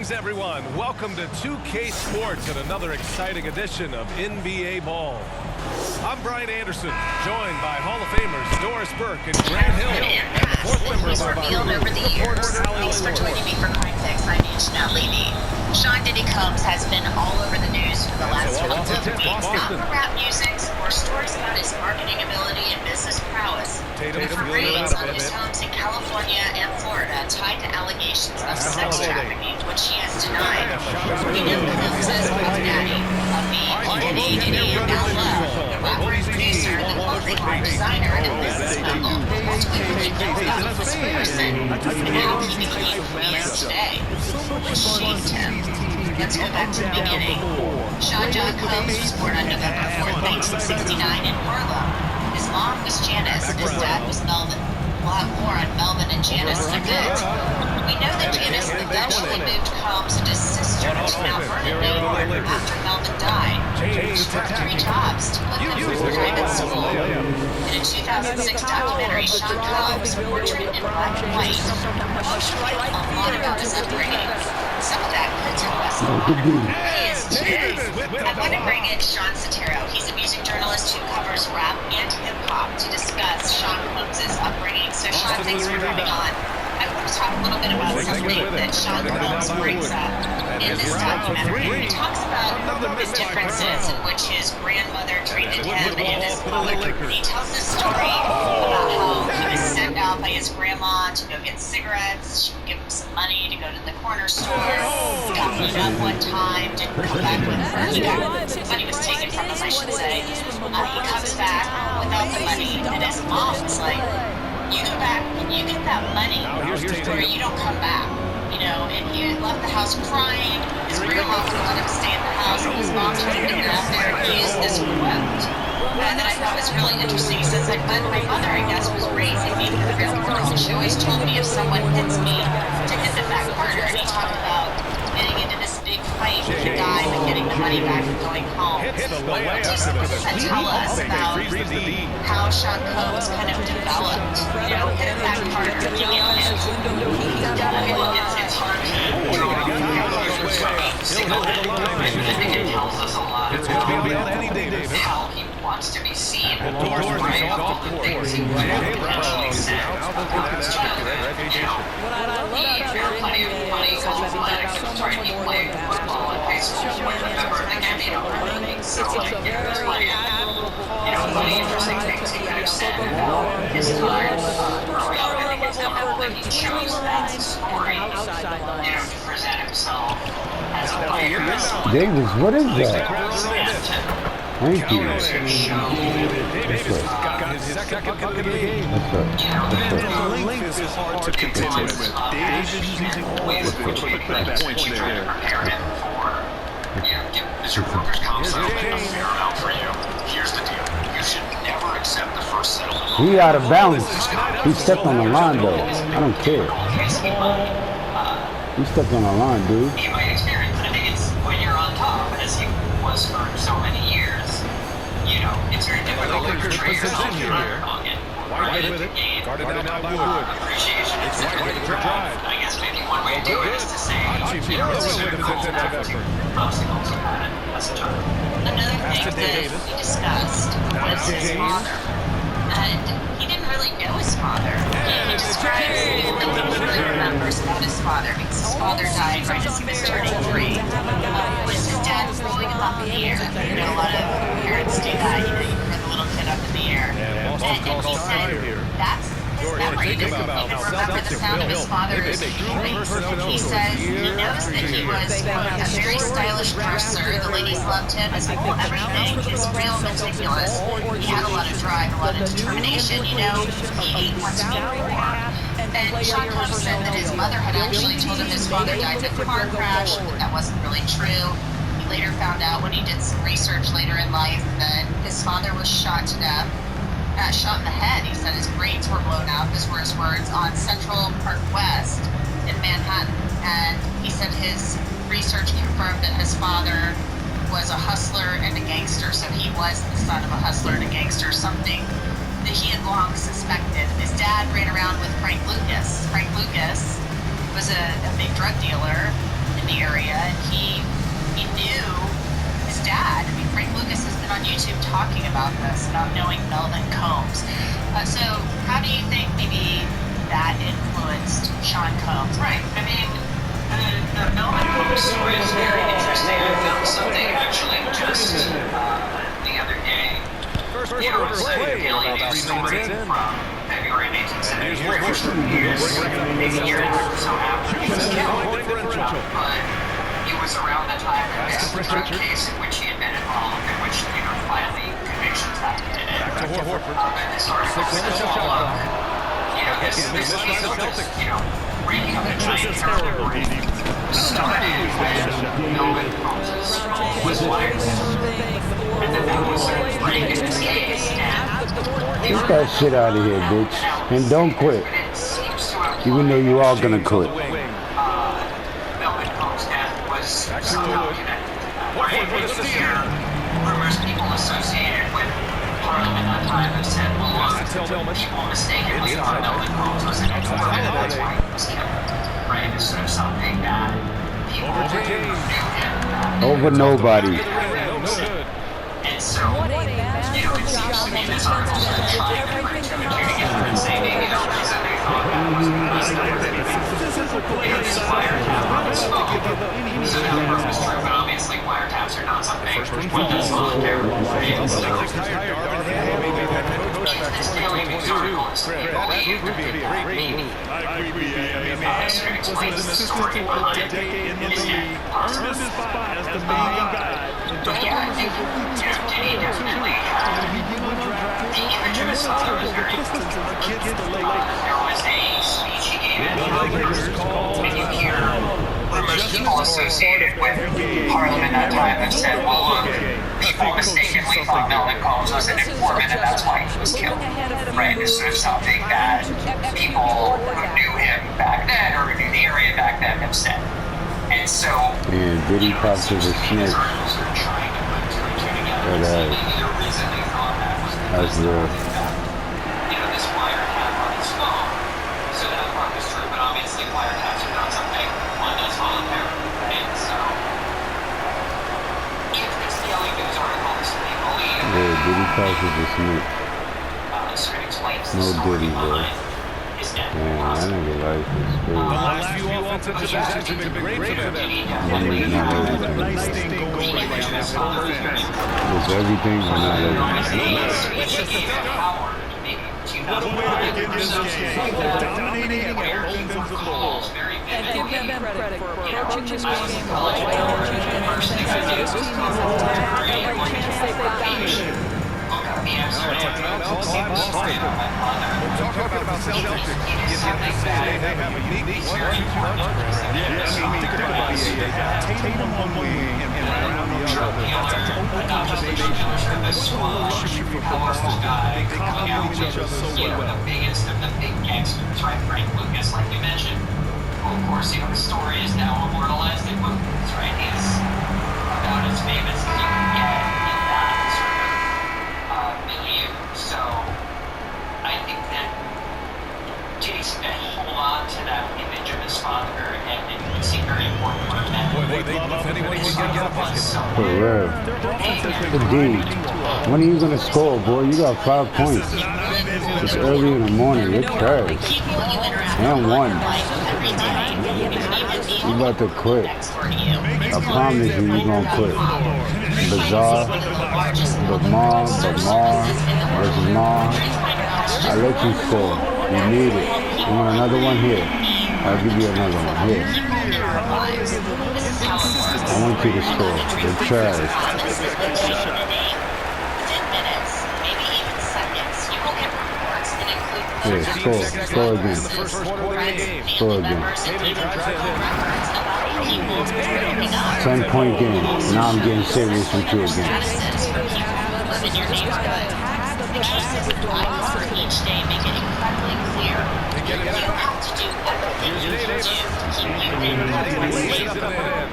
Greetings, everyone. Welcome to 2K Sports and another exciting edition of NBA Ball. I'm Brian Anderson, joined by Hall of Famers Doris Burke and Grant Hill, and the fourth member of our revealed over the years. Thanks for joining me for Crime Fix. I'm Jeanette Levy. Sean Diddy Combs has been all over the news for the last couple of weeks, not for rap music or stories about his marketing ability and business prowess, but for raids on his homes in California and Florida tied to allegations of sex trafficking, which he has denied. We know Combs is Puff Daddy, Diddy, and now Love, the rapper and producer, the clothing line designer, and business mogul. Ultimately, we know about this person and how he became who he is today. What shaped him? Let's go back to the beginning. Sean John Combs was born on November 4th, 1969 in Harlem. His mom was Janice and his dad was Melvin. We'll have more on Melvin and Janice in a bit. We know that Janice eventually moved Combs and his sister to Mount Vernon, New York after Melvin died. She worked 3 jobs to put them through private school. In a 2006 documentary, Sean Combs, portrait in black and white, emotionally a lot about his upbringing. Some of that could tell us a lot. He is today. I want to bring in Sean Sotero. He's a music journalist who covers rap and hip-hop to discuss Sean Combs' upbringing. So Sean, thanks for coming on. I want to talk a little bit about something that Sean Combs brings up in this documentary. He talks about the differences in which his grandmother treated him and his mother. He tells this story about how he was sent out by his grandma to go get cigarettes. She would give him some money to go to the corner store. He got beat up one time, didn't come back with the money was taken from him, I should say. He comes back without the money, and his mom was like, you go back and you get that money, or you don't come back, you know. And he left the house crying. His grandma wouldn't let him stay in the house, and his mom told him to get out there and use this quote. And that I thought was really interesting. He says, like, my mother, I guess, was raising me for the real world. She always told me if someone hits me, to hit them back harder. And he talked about getting into this big fight with the guy, but getting the money back and going home. What does that tell us about how Sean Combs kind of developed? You know, hit him back harder to get him. It's hard to draw I think it tells us a lot about how he wants to be seen. Doors right off the things he potentially said. There are plenty of funny athletics stories. He played football in high school. Remember, like, I mean, so, like, there's plenty of, funny, interesting things he could have said about his time growing up. I think it's wonderful that he chose that story, to present himself as a player. Davis, what is that? Thank you. What's Length is hard to contend with. David using ways to put that point there. Mr. Workers' Comp settlement a fair amount for you. Here's the deal. You should never accept the first settlement. He out of balance. He stepped on the line, though. I don't care. He stepped on the line, dude. You might experience, but I think it's when you're on top, as he was for so many years, it's very difficult to portray yourself to gain appreciation. It's drive. I guess maybe one way to do it is to say, obstacles you had as a child. Another thing that we discussed was his father. And he didn't really know his father. He describes that he really remembers about his father because his father died right as he was turning 3. Was his dad throwing him up in the air? A lot of parents do that. You throw the little kid up in the air. And he said that's his memory. He doesn't even remember the sound of his father's voice. He says he knows that he was a very stylish dresser. The ladies loved him. His whole everything. He's real meticulous. He had a lot of drive, a lot of determination. He ate once a week. And Sean Combs said that his mother had actually told him his father died in a car crash, but that wasn't really true. He later found out when he did some research later in life that his father was shot to death. Shot in the head. He said his brains were blown out, those were his words, on Central Park West in Manhattan. And he said his research confirmed that his father was a hustler and a gangster, so he was the son of a hustler and a gangster, something that he had long suspected. His dad ran around with Frank Lucas. Frank Lucas was a big drug dealer in the area, and he knew his dad. I mean, Frank Lucas has been on YouTube talking about this, not knowing Melvin Combs. So how do you think maybe that influenced Sean Combs? Right. I mean, the Melvin Combs story is very interesting. I found something actually just the other day. It was a Daily News story from February 1973. Maybe year and so after he was killed. But it was around the time that this drug case in which he had been involved, in which, finally convictions happened in it. And this article says, this case of, breaking up the giant terror ring started when Melvin Combs' role was wired. And then that was sort of running in this case. Get that shit out of here, bitch. And don't quit. Even though you are gonna quit. Melvin Combs' death was somehow connected to that. Right? It's just rumors people associated with Parliament at that time have said, well, look, people mistakenly thought Melvin Combs was an informant, and that's why he was killed. Right? It's sort of something that people knew him. Over nobody. And so, it seems to me this article sort of trying to bring two and two together and say maybe the reason they thought that was because wiretaps on his phone. So now the proof is true, but obviously wiretaps are not something one does voluntarily. And so, this Daily News article is believed to be a read. Sort of explains the story behind his death, possibly. But yeah, I think, Diddy definitely had the image of his father was very important. There was a speech he gave at and you hear rumors people associated with Parliament at that time have said, well, look, people mistakenly thought Melvin Combs was an informant and that's why he was killed. Right? It's sort of something that people who knew him back then or who knew the area back then have said. And so, and Diddy talks to the snitch. That's real. This wiretap on his phone. So that part was true, but obviously wiretaps are not something one does voluntarily, right? So, if this Daily News article is to be believed, Yeah, Diddy talks to the snitch. sort of explains the No story Diddy, bro. behind his death. Man, that nigga life is The crazy. last few offensive possessions have been great for them. Money's not everything. It's everything or not everything. What a way to begin this game. Dominating and holding them to the ball. And give them credit for approaching this game First thing I did was every chance they've got. look up the answer to my father. Talking about Celtics, you have to say they have a unique one-two punch. Think about it. Tatum on one wing and Brown on the other. That's a whole combination. Super powerful guy coming out with the biggest of the big gangsters, right? Frank Lucas, like you mentioned. Well, of course, the story is now immortalized in movies, right? He's about as famous as you can get in that sort of milieu. So, I think that Diddy's going to hold on to that image of his father, and it would seem very important for him. Boy, they love if anyone can get a bucket. For real. D, when are you gonna score, boy? You got 5 points. It's early in the morning. You're trash. And one. You about to quit. I promise you, you're gonna quit. Bizarre, Lamar versus Mar. I let you score. You need it. You want another one? Here. I'll give you another one. Here. I want you to score. You're trash. 10 minutes, maybe even seconds, you will get reports that include Here, score again. Score again. 10-point game. Now I'm getting serious with you again. Each day make it incredibly clear. You don't have to do everything you can do to keep you in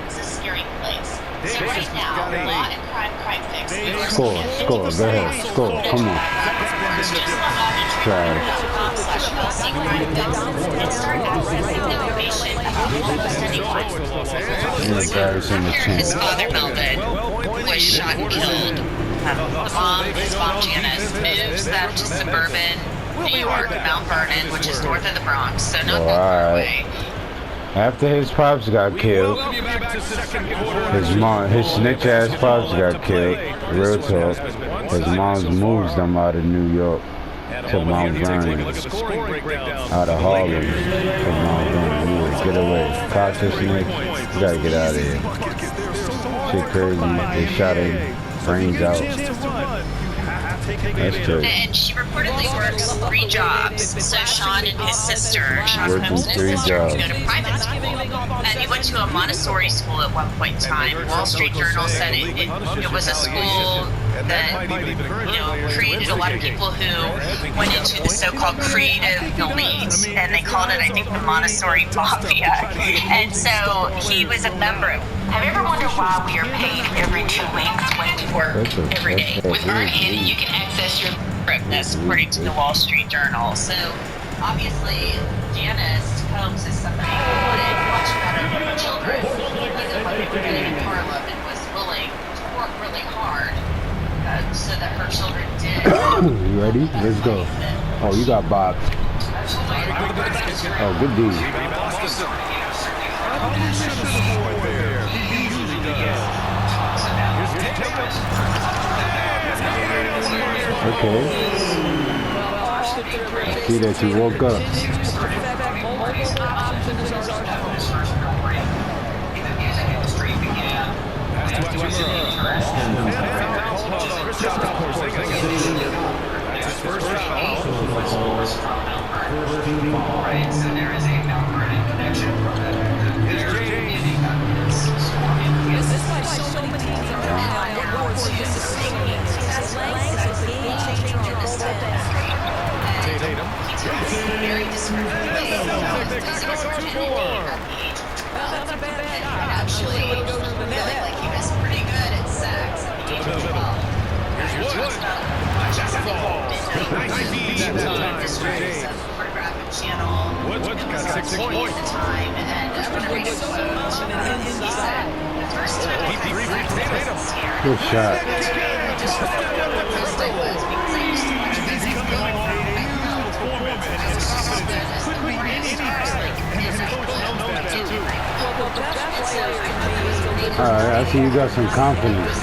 It's a scary place. So right now, Law and Crime Fix. Score. Go ahead. Score. Come on. Trash. National Secret Fixes and start accessing information about outstanding And Garrison the His champ. father, Melvin, was shot and killed. His mom, Janice, moves them to suburban New York, Mount Vernon, which is north of the Bronx, so not that far away. After his pops got killed, his snitch ass pops got killed. Real talk. His mom moves them out of New York to Mount Vernon, out of Harlem to Mount Vernon. Get away. Cops and snitch. You gotta get out of here. Shit crazy. They shot him, brains out. That's crazy. And she reportedly works 3 jobs. So Sean and his sister, Sean Working Combs and his 3 sister, jobs. go to private school. And he went to a Montessori school at one point in time. Wall Street Journal said it was a school that created a lot of people who went into the so-called creative elite, and they called it, I think, the Montessori Mafia. And so he was a member. Have you ever wondered why we are paid every 2 weeks when we work every day? With Earn Annie, you can access your correctness according to the Wall Street Journal. So obviously, Janice Combs is somebody who wanted much better for her children. Even when they were getting in Harlem and was willing to work really hard so that her children did. You ready? Let's go. Oh, you got Bob. Oh, good deed. Okay. I see that you woke up. Right, so there is a Mount Vernon connection. Very discriminating. Actually, like he was pretty good at sex. Photographic channel. Wood's got 6 At points. the time, and whenever he spoke, he said, the first time I was here. Good shot. First I was because I used to watch these Alright, I see you got some confidence.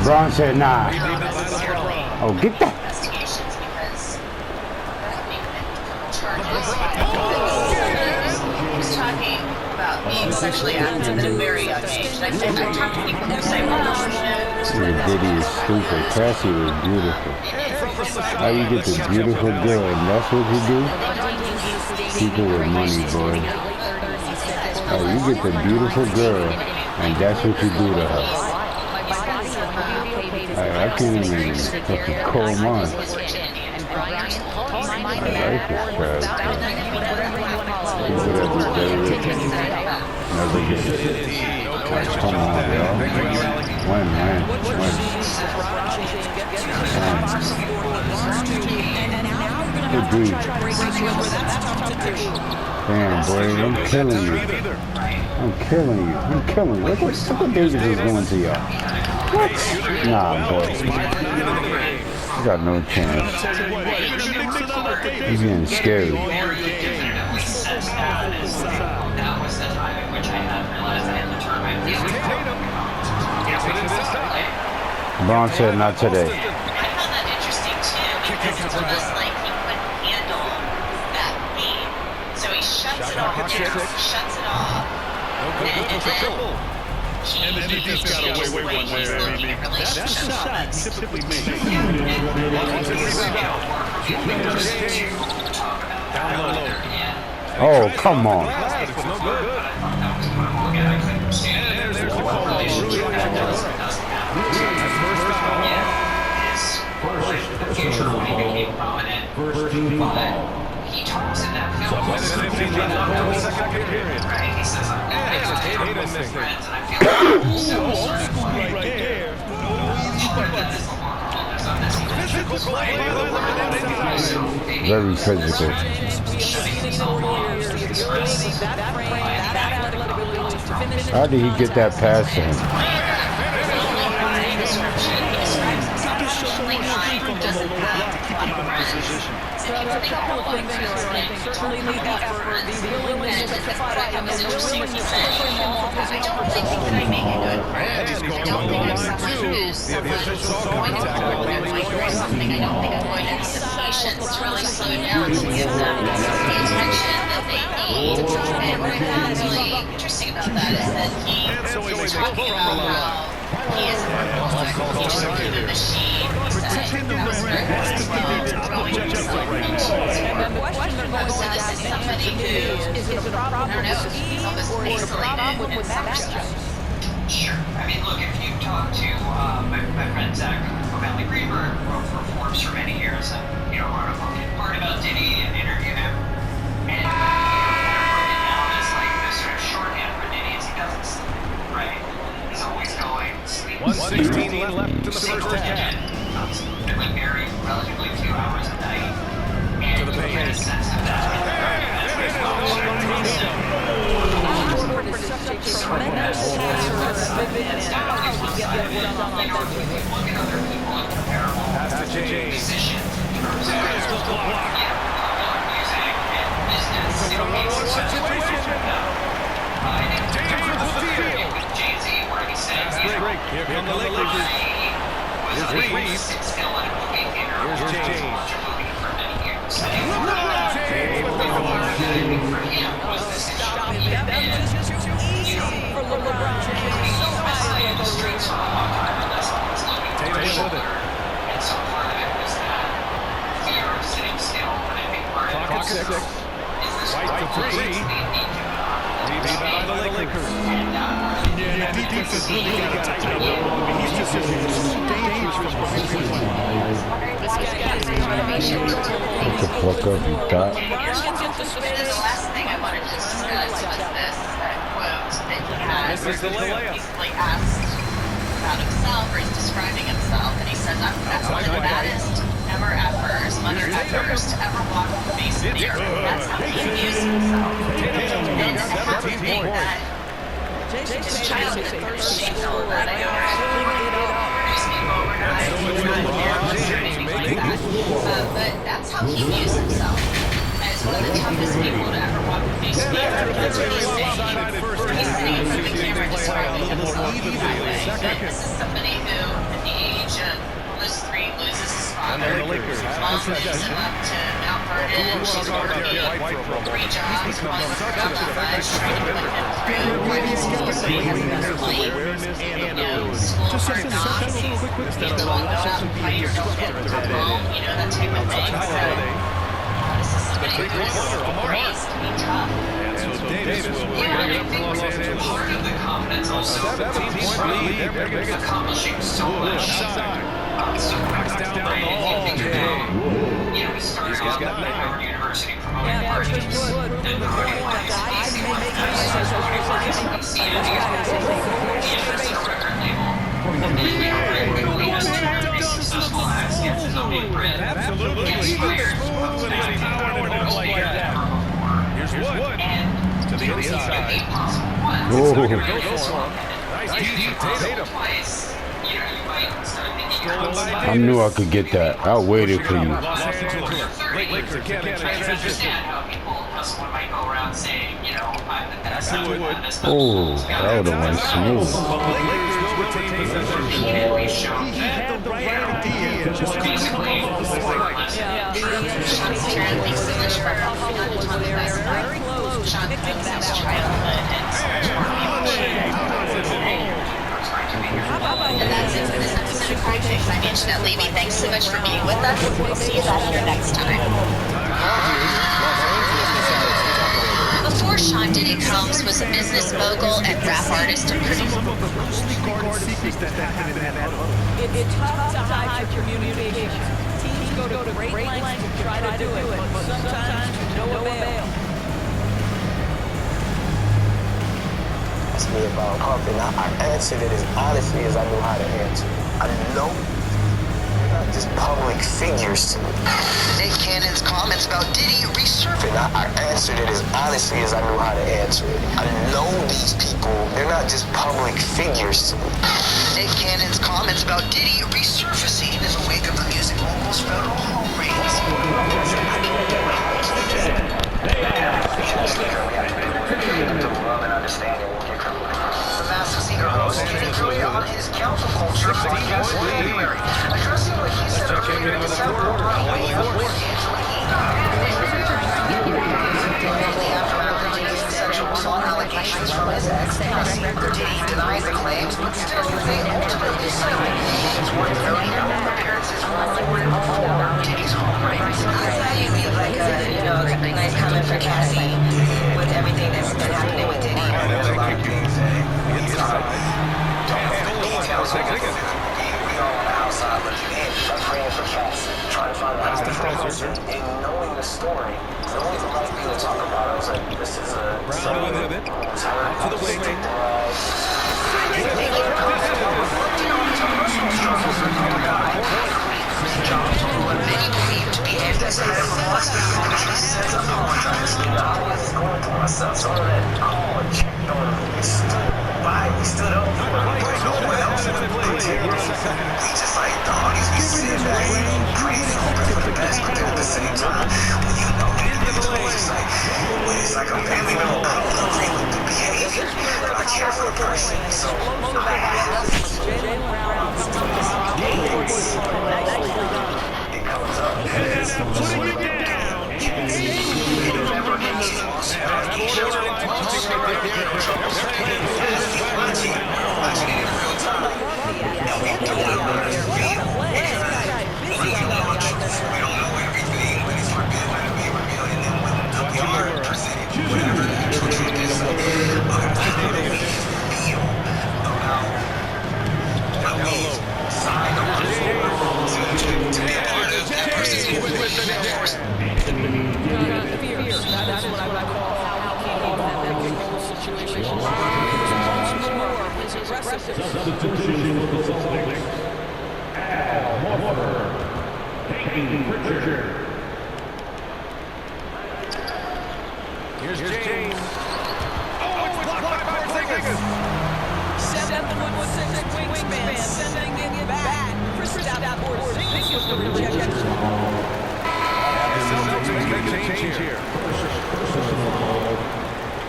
Braun said nah. Oh, get that. He was talking about being sexually active at a very young age. I talked to people who say, Diddy is stupid. Cassie was beautiful. How you get the beautiful girl and that's what you do? People with money, boy. Oh, you get the beautiful girl and that's what you do to her. I can't even fucking cold mine. My life is trash. People that be very rich never get it. Like, come on, y'all. When. Good deed. Damn, boy, I'm killing you. I'm killing you. Look what Davis is doing to y'all. What? Nah, boy. You got no chance. He's getting scary. That was the time in which I had realized I had determined Braun said not today. I found that interesting too because it was like he couldn't handle that pain. So he shuts it off. And then he just got away with one there. I mean, that's a shot typically made. Oh, come on. He talks in that film. Right? He says, I'm friends, and I feel like so right there. Physical play by the Lions. Very physical. How did he get that pass to him? There's a couple of things here, I think. Certainly the effort, the willingness to fight, and the willingness to push him off his I don't think he can make a good friend. I don't think I'm someone who's going to hold their finger or something. I don't think I'm going to have the patience to really slow down to give them the attention that they need. And what I found really interesting about that is that he was talking about how he is a workaholic. He should be the machine. He said that was very well throwing himself And the question they're going to ask somebody who is it a problem with the scheme or is it a problem with that judge? Sure. I mean, look, if you talk to my friend Zach O'Malley Greenberg, who wrote for Forbes for many years, and wrote a book in part about Diddy and interviewed him, and kind of broken down as like this sort of shorthand for Diddy is he doesn't sleep, right? He's always going sleep. 1:16 left in the first half. And like very relatively few hours a night, and To the you get a paint. sense of that. Pass to James. Physical block. Break. Here come the Lakers. Here's Reeves. Here's James. For LeBron James, so high on the ring. Tatum with it. And so part of it was that fear of sitting still, but I think part of Clock it at 6. is this White for three. Rebound by the Lakers. Yeah, the defense has really got to tighten up. I mean, he's just dangerous from What the fuck up, you thought? The last thing I wanted to discuss was this quote that he had Misses the layup. basically asked about himself, or he's describing himself, and he says, I'm one of the baddest ever effers, mother effers to ever walk the face of the earth. That's how he views himself. And to have to think that his childhood first shaped all of that, I know there's people overnight who are not or anything like that. But that's how he views himself. As one of the toughest people to ever walk the face of the earth. That's what he's saying. He's saying from the camera describing himself that way. And this is somebody who, at the age of almost 3, loses his father. His mom moves him up to Mount Vernon. She's working 3 jobs, one for Bangladesh, trying to put him through private school so he has enough money. School for knocks. He's the one go out and fight your girlfriend and come home, that type of thing. So this is somebody who was raised to be tough. And so Davis will bring it up for Los Angeles. Part of the confidence also 17-point lead. Their biggest accomplishing so much. So Knocks down the ball. we started off at Howard University promoting Yeah, parties. just would. Then the party life I may make this the record label. And then we were very quickly as two really successful acts get to know Big Brit. Absolutely. Inspired Smooth and he's powered and all like that. Here's Wood. And To the inside. eight possible ones. Oh. Nice deep Tatum. Twice, you might start thinking you're I knew I could get that. I waited for you. Los Angeles. Lakers again in I transition. understand how someone might go around saying, I'm the best. I'm the best. Oh, that would have went smooth. Lakers will retain possession. And we've shown He that had the right idea. Just basically Sean Spear, thanks so much for hopping on to talk about Sean Combs' childhood and so much more And that's it for this episode of Crime Fix. I'm Anjanette Levy. Thanks so much for being with us. We'll see you back here next time. Before Sean Diddy Combs was a business mogul and rap artist and producer. secrets that happen in that It's tough to hide your communication. Teams go to great lengths to try to do it, but sometimes to no avail. me about pumping. I answered it as honestly as I knew how to answer it. I know they're not just public figures to me. Nick Cannon's comments about Diddy resurfacing. I answered it as honestly as I knew how to answer it. I know these people, they're not just public figures to me. Nick Cannon's comments about Diddy resurfacing in the wake of the music mogul's federal home raids. Love and understanding will get covered. The Massive Singer host Kenny Julia on his Council Culture podcast in January, addressing what he said earlier in December about what he was with Angela the aftermath of Diddy's sexual assault allegations from his ex. Diddy denies the claims, but still they ultimately cited his work noting number of appearances recorded for Diddy's home raids. How do you feel like, a nice comment for Cassie with everything that's been happening with Diddy? There's a lot of things inside. Don't have the details of it. We all on the outside looking in. I'm praying for Cassie. Trying to find out how to and knowing the story. It's always the right thing to talk about. I was like, this is a Brown with it. To the wing. Many believe to be this kind of he says I was going through myself. So that call and checked on him. He stood by. He stood up for him. No one else in the play. He just like, dog, he's been sitting back crazy hoping for the best, but at the same time, when you know it's like I'm feeling I don't agree with the behavior, but I care for the person. So it comes up. Putting it down. Never Substitution for the Celtics. Al Horford. Peyton Pritchard. Here's James. Oh, it's blocked by Porzingis. 7'6" wingspan, sending it back. Kristaps Porzingis was the rejection. Celtics make a change here.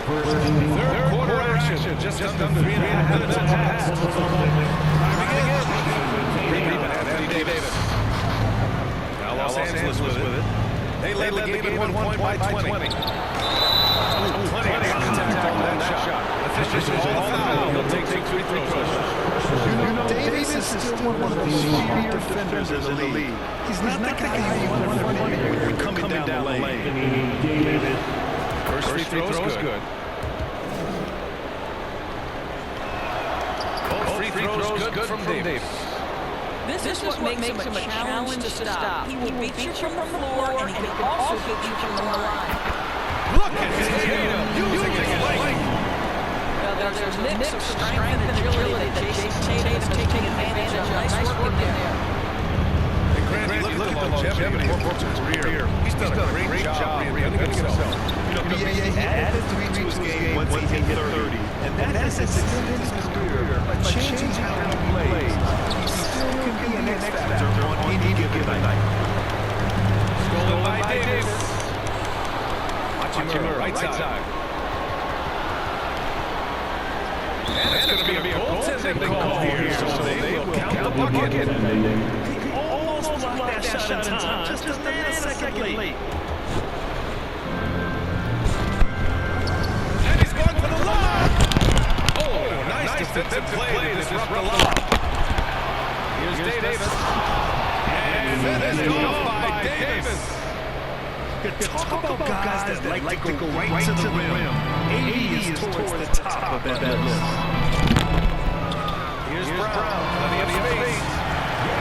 Third quarter action, just under 3.5 minutes passed. Anthony Davis. Now Los Angeles with it. They led the game at 1 point by 20. Plenty of contact on that shot. Officials all foul. He'll take 2 free throws. Davis is still one of the superior defenders in the league. He's not the guy you want to run when you're coming down the lane. First free throw is good. Both free throws good from Davis. This is what makes him a challenge to stop. He will beat you from the floor, and he can also beat you from the line. Look at Tatum using his length. There's a mix of strength and agility that Jason Tatum is taking advantage of. Nice work in there. Look at the longevity of Horford's career. He's done a great job reinventing himself. He added 3 to his game once he hit 30, and that has extended his career by changing how he plays. He still can be an X factor on any given night. Stolen by Davis. Hachimura, right side. And it's going to be a goaltending call here, so they will count the bucket. Almost blocked that shot in time, just a nanosecond late. And he's going for the lob. Oh, nice defensive play to disrupt the lob. Here's Davis. And finished off by Davis. Talk about guys that like to go right to the rim. AD is towards the top of that list. Here's Brown. Plenty of space.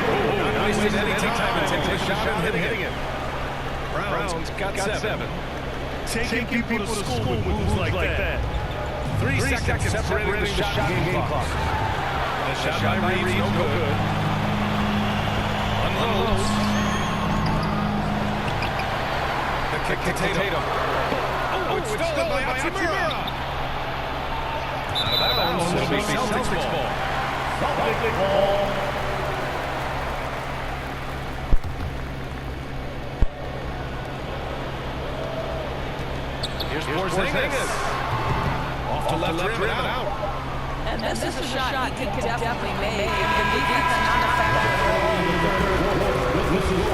Oh, nice at any time and takes a shot and hitting it. Brown's got 7. Taking people to school with moves like that. 3 seconds separating the shot game clock. The shot by Reeves, no good. Unloads. The kick to Tatum. Oh, it's stolen by Hachimura. Out of bounds. It'll be Celtics ball. Celtics ball. Here's Porzingis. Off to left rim and out. And this is a shot he could definitely make. And the defense not effective. This is